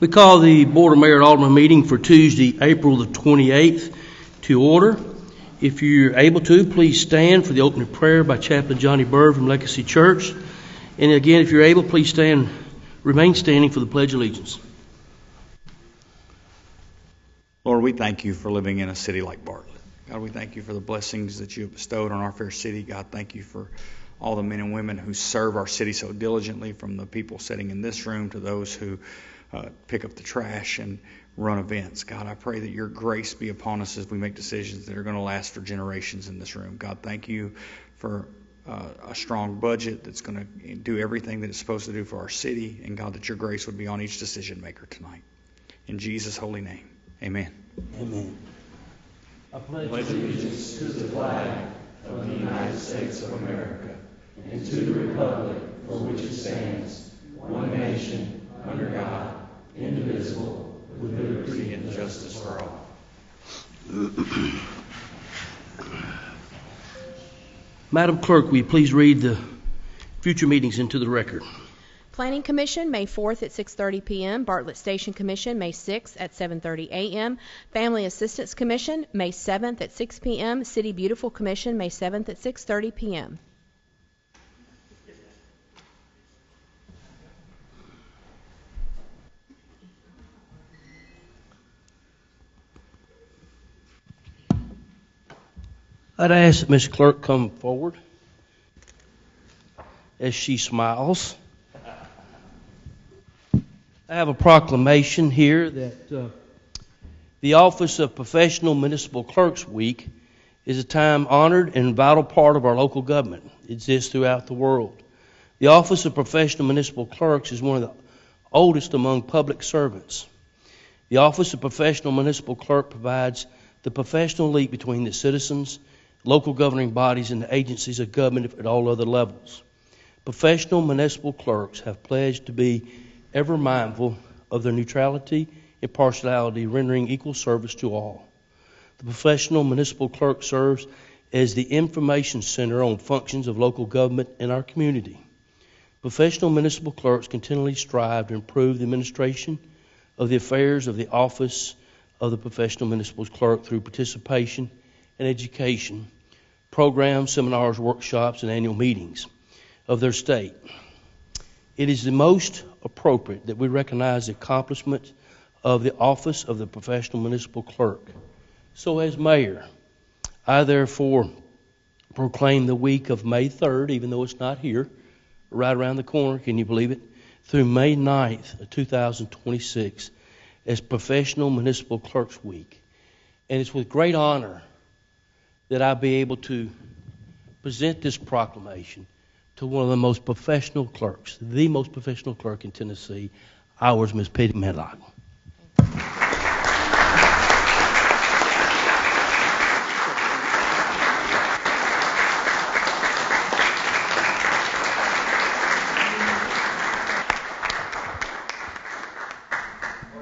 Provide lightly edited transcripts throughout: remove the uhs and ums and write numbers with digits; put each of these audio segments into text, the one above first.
We call the Board of Mayor and Aldermen meeting for Tuesday, April the 28th to order. If you're able to, please stand for the opening prayer by Chaplain Johnny Bird from Legacy Church. And again, if you're able, please remain standing for the Pledge of Allegiance. Lord, we thank you for living in a city like Bartlett. God, we thank you for the blessings that you have bestowed on our fair city. God, thank you for all the men and women who serve our city so diligently, from the people sitting in this room to those who pick up the trash and run events. God, I pray that your grace be upon us as we make decisions that are going to last for generations in this room. God, thank you for a strong budget that's going to do everything that it's supposed to do for our city. And God, that your grace would be on each decision maker tonight. In Jesus' holy name, amen. Amen. I pledge allegiance to the flag of the United States of America and to the republic for which it stands, one nation, under God, indivisible, with liberty and justice for all. Madam Clerk, will you please read the future meetings into the record? Planning Commission, May 4th at 6:30 p.m. Bartlett Station Commission, May 6th at 7:30 a.m. Family Assistance Commission, May 7th at 6 p.m. City Beautiful Commission, May 7th at 6:30 p.m. I'd ask that Ms. Clerk come forward as she smiles. I have a proclamation here that the Office of Professional Municipal Clerks Week is a time-honored and vital part of our local government. It exists throughout the world. The Office of Professional Municipal Clerks is one of the oldest among public servants. The Office of Professional Municipal Clerk provides the professional link between the citizens, local governing bodies, and the agencies of government at all other levels. Professional municipal clerks have pledged to be ever mindful of their neutrality, impartiality, rendering equal service to all. The professional municipal clerk serves as the information center on functions of local government in our community. Professional municipal clerks continually strive to improve the administration of the affairs of the office of the professional municipal clerk through participation and education, programs, seminars, workshops, and annual meetings of their state. It is the most appropriate that we recognize the accomplishments of the office of the professional municipal clerk. So as mayor, I therefore proclaim the week of May 3rd, even though it's not here, right around the corner, can you believe it, through May 9th of 2026 as Professional Municipal Clerks Week. And it's with great honor that I'll be able to present this proclamation to one of the most professional clerks, the most professional clerk in Tennessee, ours, Ms. Petty Medlock. Are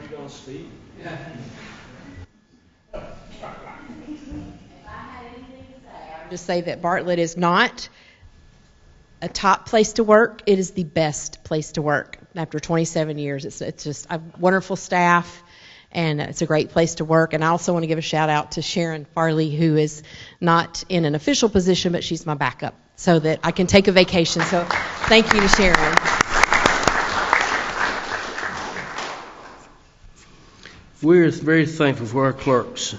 you going to speak? Yeah. Just say that Bartlett is not a top place to work. It is the best place to work. After 27 years, it's just a wonderful staff, and it's a great place to work. And I also want to give a shout out to Sharon Farley, who is not in an official position, but she's my backup, so that I can take a vacation. So thank you to Sharon. We're very thankful for our clerks.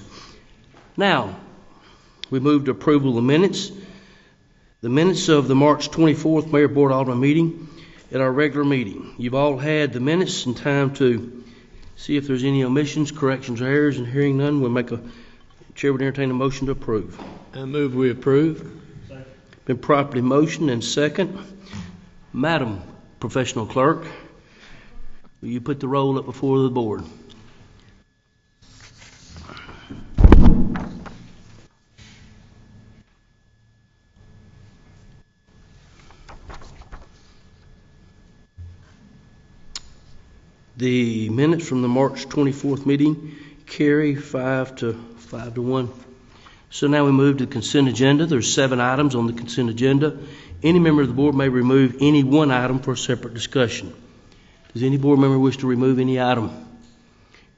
Now, we move to approval of the minutes. The minutes of the March 24th Mayor Board Alderman meeting at our regular meeting. You've all had the minutes and time to see if there's any omissions, corrections, or errors, and hearing none, Chair would entertain a motion to approve. I move we approve. Second. Been properly motioned and second. Madam Professional Clerk, will you put the roll up before the board? The minutes from the March 24th meeting carry 5 to 1. So now we move to the consent agenda. There's 7 items on the consent agenda. Any member of the board may remove any one item for a separate discussion. Does any board member wish to remove any item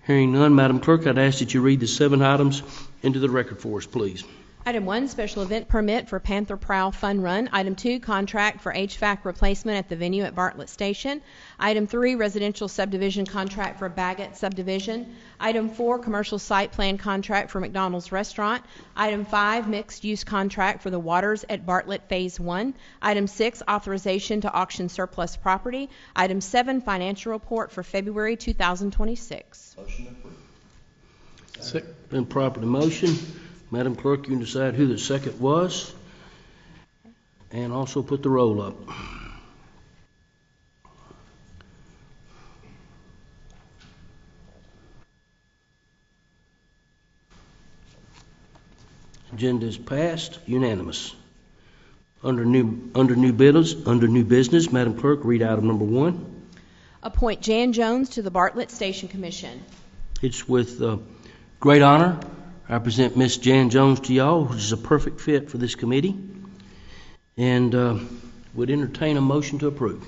Hearing none, Madam Clerk, I'd ask that you read the 7 items into the record for us, please. Item 1, special event permit for Panther Prowl Fun Run. Item 2, contract for HVAC replacement at the venue at Bartlett Station. Item 3, residential subdivision contract for Baggett subdivision. Item 4, commercial site plan contract for McDonald's Restaurant. Item 5, mixed-use contract for the Waters at Bartlett Phase 1. Item 6, authorization to auction surplus property. Item 7, financial report for February 2026. Motion approved. Been properly motion. Madam Clerk, you can decide who the second was, and also put the roll up. Agenda is passed, unanimous. Under new business, Madam Clerk, read item number 1. Appoint Jan Jones to the Bartlett Station Commission. It's with great honor I present Miss Jan Jones to y'all, which is a perfect fit for this committee, and would entertain a motion to approve.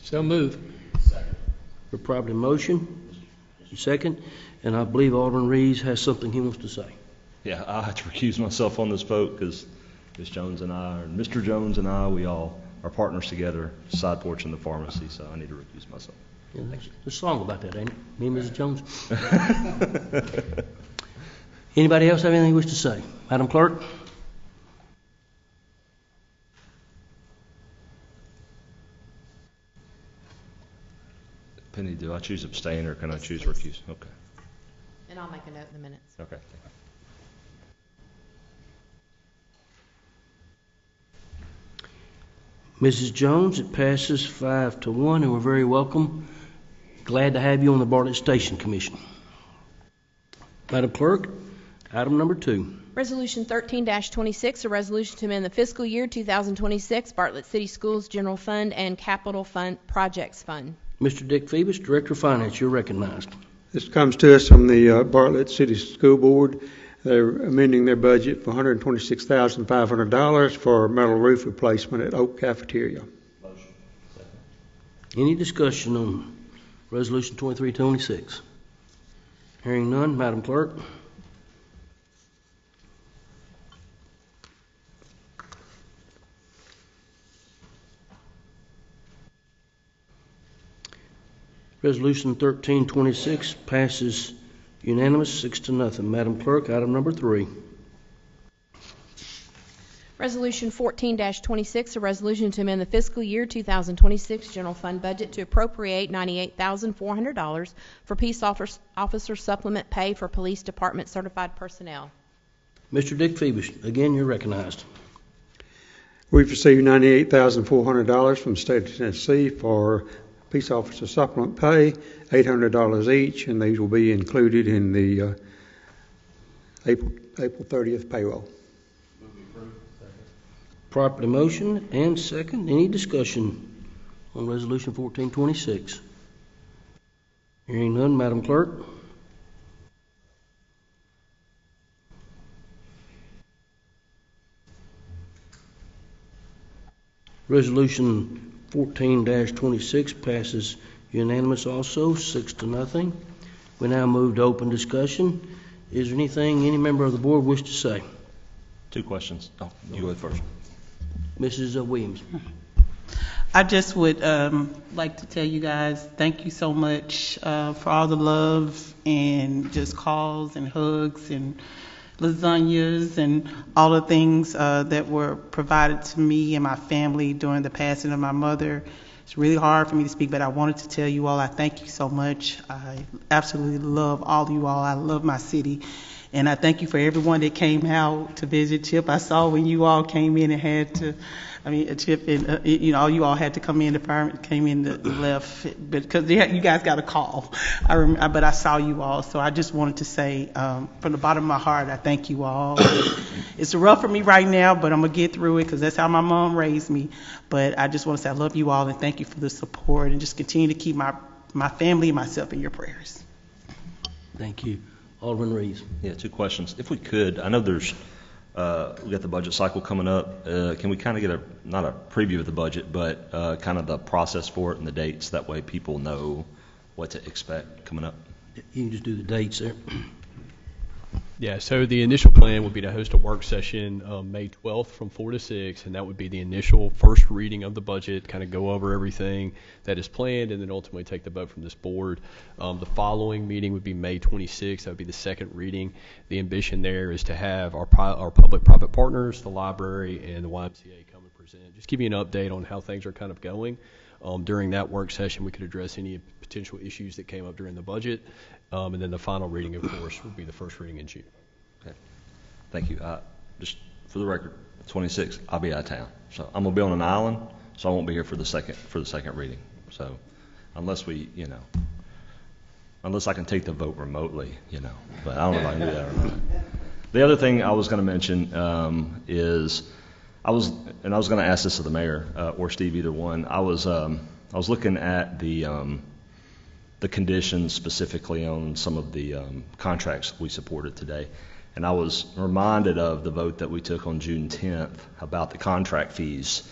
So move. Second. For property motion, second, and I believe Alderman Reeves has something he wants to say. Yeah, I have to recuse myself on this vote because Ms. Jones and I, or Mr. Jones and I, we all are partners together, side porch in the pharmacy, so I need to recuse myself. Yeah, there's a song about that, ain't it? Me and Mrs. Jones. Anybody else have anything they wish to say? Madam Clerk? Penny, do I choose abstain or can I choose recuse? Okay. And I'll make a note in the minutes. Okay. Mrs. Jones, it passes 5-1, and we're very welcome. Glad to have you on the Bartlett Station Commission. Madam Clerk, item number 2. Resolution 13-26, a resolution to amend the fiscal year 2026 Bartlett City Schools General Fund and Capital Fund Projects Fund. Mr. Dick Phoebus, Director of Finance, you're recognized. This comes to us from the Bartlett City School Board. They're amending their budget for $126,500 for metal roof replacement at Oak Cafeteria. Motion. Second. Any discussion on Resolution 2326? Hearing none, Madam Clerk. Resolution 1326 passes unanimous, 6-0. Madam Clerk, item number 3. Resolution 14-26, a resolution to amend the fiscal year 2026 general fund budget to appropriate $98,400 for peace officer supplement pay for police department certified personnel. Mr. Dick Phoebus, again, you're recognized. We've received $98,400 from the state of Tennessee for peace officer supplement pay, $800 each, and these will be included in the April 30th payroll. Move to approve. Second. Properly motion and second. Any discussion on Resolution 1426? Hearing none, Madam Clerk. Resolution 14-26 passes unanimous also, 6-0. We now move to open discussion. Is there anything any member of the board wish to say? 2 questions. Oh, you go first. Mrs. Williams. I just would like to tell you guys thank you so much for all the love and just calls and hugs and lasagnas and all the things that were provided to me and my family during the passing of my mother. It's really hard for me to speak, but I wanted to tell you all I thank you so much. I absolutely love all of you all. I love my city. And I thank you for everyone that came out to visit Chip. I saw when you all came in and had to, Chip and, you all had to come in, the firemen came in the left, because you guys got a call. But I saw you all, so I just wanted to say, from the bottom of my heart, I thank you all. It's rough for me right now, but I'm going to get through it, because that's how my mom raised me. But I just want to say I love you all, and thank you for the support, and just continue to keep my family and myself in your prayers. Thank you. Alderman Reeves. Yeah, 2 questions. If we could, I know there's, we got the budget cycle coming up. Can we kind of get not a preview of the budget, but kind of the process for it and the dates? That way people know what to expect coming up. You can just do the dates there. Yeah, so the initial plan would be to host a work session May 12th from 4 to 6, and that would be the initial first reading of the budget, kind of go over everything that is planned, and then ultimately take the vote from this board. The following meeting would be May 26th. That would be the second reading. The ambition there is to have our public-private partners, the library, and the YMCA come and present. Just give you an update on how things are kind of going. During that work session, we could address any potential issues that came up during the budget. And then the final reading, of course, would be the first reading in June. Okay. Thank you. Just for the record, 26th, I'll be out of town. So I'm going to be on an island, so I won't be here for the second reading. So unless unless I can take the vote remotely, but I don't know if I can do that or not. The other thing I was going to mention is I was going to ask this of the mayor or Steve, either one. I was looking at the conditions specifically on some of the contracts we supported today. And I was reminded of the vote that we took on June 10th about the contract fees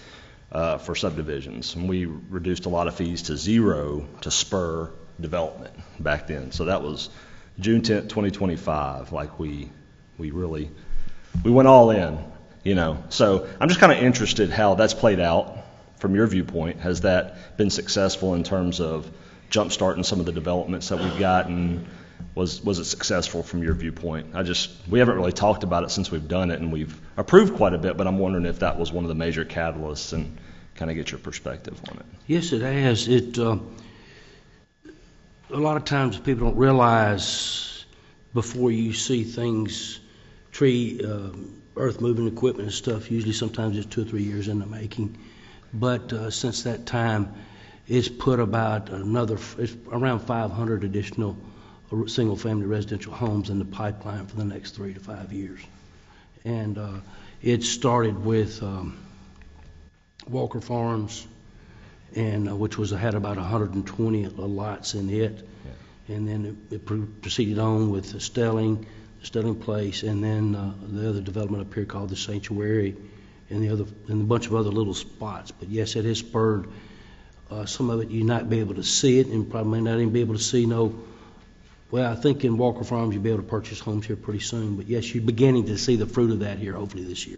for subdivisions. And we reduced a lot of fees to 0 to spur development back then. So that was June 10th, 2025. Like we went all in, So I'm just kind of interested how that's played out from your viewpoint. Has that been successful in terms of jumpstarting some of the developments that we've gotten? Was it successful from your viewpoint? We haven't really talked about it since we've done it, and we've approved quite a bit, but I'm wondering if that was one of the major catalysts, and kind of get your perspective on it. Yes, it has. A lot of times people don't realize before you see things, earth moving equipment and stuff, usually sometimes it's 2 or 3 years in the making. But since that time, it's put about it's around 500 additional single-family residential homes in the pipeline for the next 3 to 5 years. And it started with Walker Farms, and which had about 120 lots in it. Yeah. And then it proceeded on with the Stelling Place, and then the other development up here called the Sanctuary, and a bunch of other little spots. But yes, it has spurred some of it. You not be able to see it, and probably may not even be able to see well, I think in Walker Farms you'll be able to purchase homes here pretty soon. But yes, you're beginning to see the fruit of that here hopefully this year.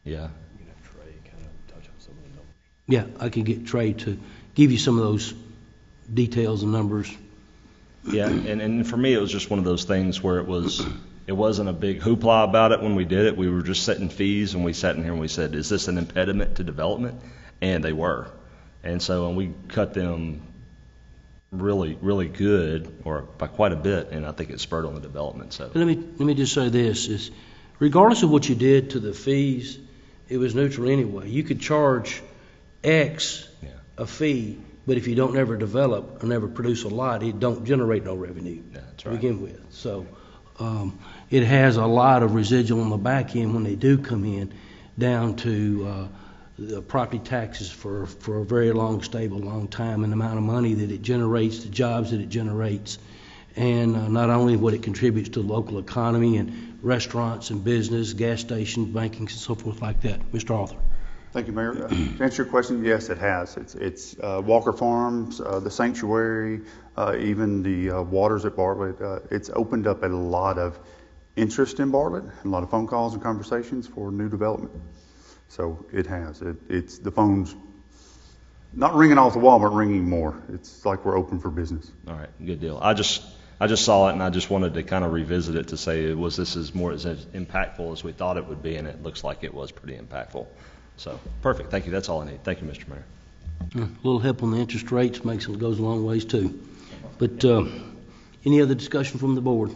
Yeah. You can have Trey kind of touch on some of the numbers. Yeah, I can get Trey to give you some of those details and numbers. Yeah, and for me it was just one of those things where it wasn't a big hoopla about it when we did it. We were just setting fees, and we sat in here and we said, is this an impediment to development? And they were. And so when we cut them really, really good, or by quite a bit, and I think it spurred on the development. So let me just say this: is regardless of what you did to the fees, it was neutral anyway. You could charge X a fee, but if you don't ever develop or never produce a lot, it don't generate no revenue to begin with. So it has a lot of residual on the back end when they do come in, down to the property taxes for a very long time, and the amount of money that it generates, the jobs that it generates, and not only what it contributes to the local economy and restaurants and business, gas stations, banking, and so forth like that. Mr. Arthur. Thank you, Mayor. To answer your question, yes, it has. It's Walker Farms, the Sanctuary, even the waters at Bartlett. It's opened up a lot of interest in Bartlett, a lot of phone calls and conversations for new development. So it has. It's the phone's not ringing off the wall, but ringing more. It's like we're open for business. All right, good deal. I just saw it, and I just wanted to kind of revisit it to say, was this as impactful as we thought it would be, and it looks like it was pretty impactful. So perfect. Thank you. That's all I need. Thank you, Mr. Mayor. A little help on the interest rates goes a long ways too. But any other discussion from the board?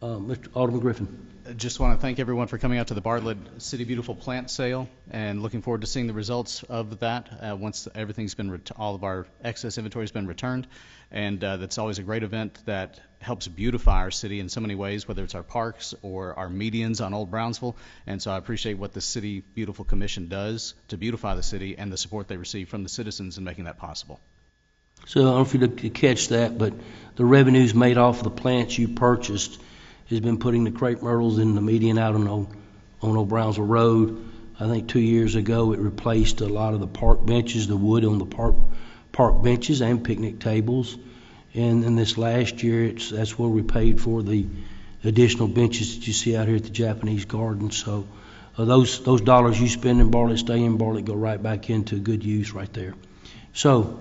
Mr. Alderman Griffin. Just want to thank everyone for coming out to the Bartlett City Beautiful plant sale, and looking forward to seeing the results of that once everything's been all of our excess inventory has been returned. And that's always a great event that helps beautify our city in so many ways, whether it's our parks or our medians on Old Brownsville. And so I appreciate what the City Beautiful Commission does to beautify the city, and the support they receive from the citizens in making that possible. So I don't know if you could catch that, but the revenues made off of the plants you purchased has been putting the crepe myrtles in the median out on Old Brownsville Road. I think 2 years ago it replaced a lot of the park benches, the wood on the park benches and picnic tables. And this last year, that's where we paid for the additional benches that you see out here at the Japanese garden. So those dollars you spend in Bartlett stay in Bartlett, go right back into good use right there. So,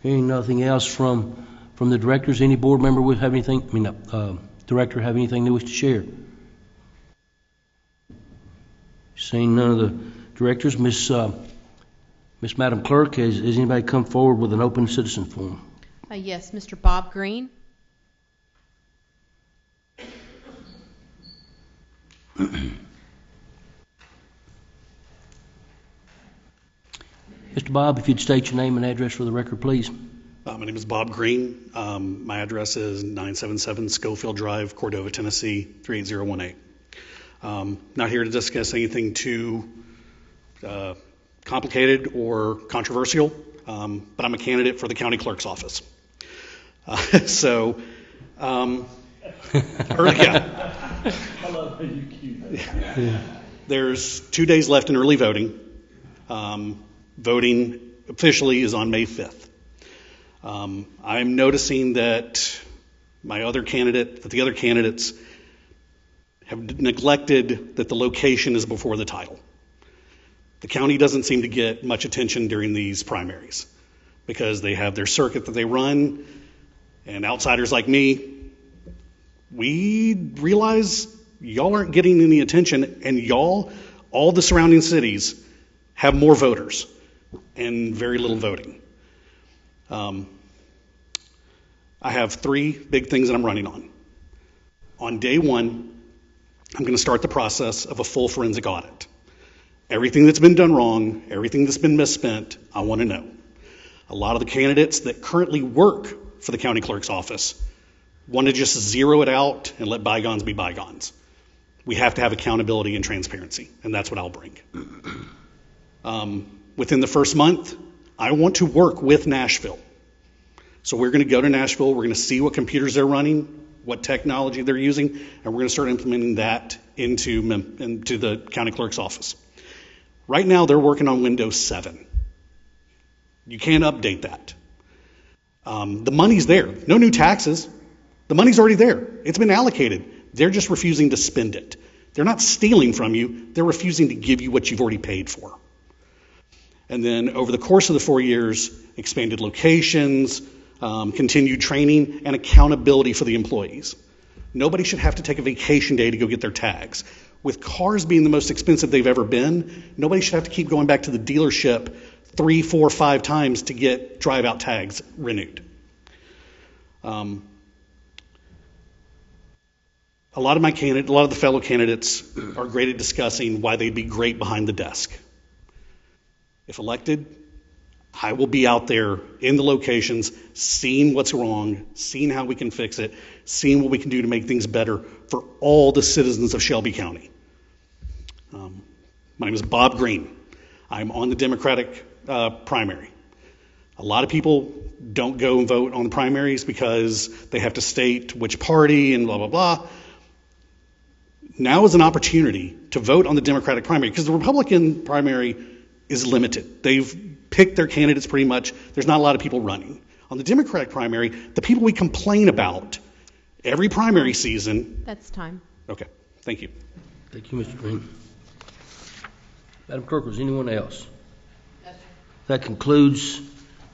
hearing nothing else from the directors, any board member would have anything? Director have anything they wish to share? Seeing none of the directors, Miss Madam Clerk, has anybody come forward with an open citizen forum? Yes, Mr. Bob Green. Mr. Bob, if you'd state your name and address for the record, please. My name is Bob Green. My address is 977 Schofield Drive, Cordova, Tennessee, 38018. Not here to discuss anything too complicated or controversial, but I'm a candidate for the county clerk's office. There's 2 days left in early voting. Voting officially is on May 5th. I'm noticing that the other candidates have neglected that the location is before the title. The county doesn't seem to get much attention during these primaries because they have their circuit that they run, and outsiders like me, we realize y'all aren't getting any attention, and y'all, all the surrounding cities, have more voters and very little voting. I have 3 big things that I'm running on. On day 1, I'm going to start the process of a full forensic audit. Everything that's been done wrong, everything that's been misspent, I want to know. A lot of the candidates that currently work for the county clerk's office want to just zero it out and let bygones be bygones. We have to have accountability and transparency, and that's what I'll bring. Within the first month, I want to work with Nashville. So we're going to go to Nashville, we're going to see what computers they're running, what technology they're using, and we're going to start implementing that into the county clerk's office. Right now, they're working on Windows 7. You can't update that. The money's there. No new taxes. The money's already there. It's been allocated. They're just refusing to spend it. They're not stealing from you. They're refusing to give you what you've already paid for. And then over the course of the 4 years, expanded locations, continued training, and accountability for the employees. Nobody should have to take a vacation day to go get their tags. With cars being the most expensive they've ever been, nobody should have to keep going back to the dealership 3, 4, 5 times to get drive-out tags renewed. A lot of the fellow candidates are great at discussing why they'd be great behind the desk. If elected, I will be out there in the locations, seeing what's wrong, seeing how we can fix it, seeing what we can do to make things better for all the citizens of Shelby County. My name is Bob Green. I'm on the Democratic primary. A lot of people don't go and vote on the primaries because they have to state which party and blah, blah, blah. Now is an opportunity to vote on the Democratic primary because the Republican primary is limited. They've picked their candidates pretty much. There's not a lot of people running. On the Democratic primary, the people we complain about every primary season. That's time. Okay, thank you. Thank you, Mr. Green. Madam Clerk, was anyone else? That concludes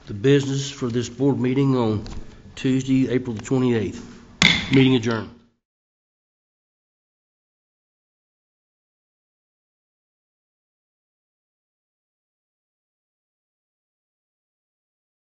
the business for this board meeting on Tuesday, April the 28th. Meeting adjourned.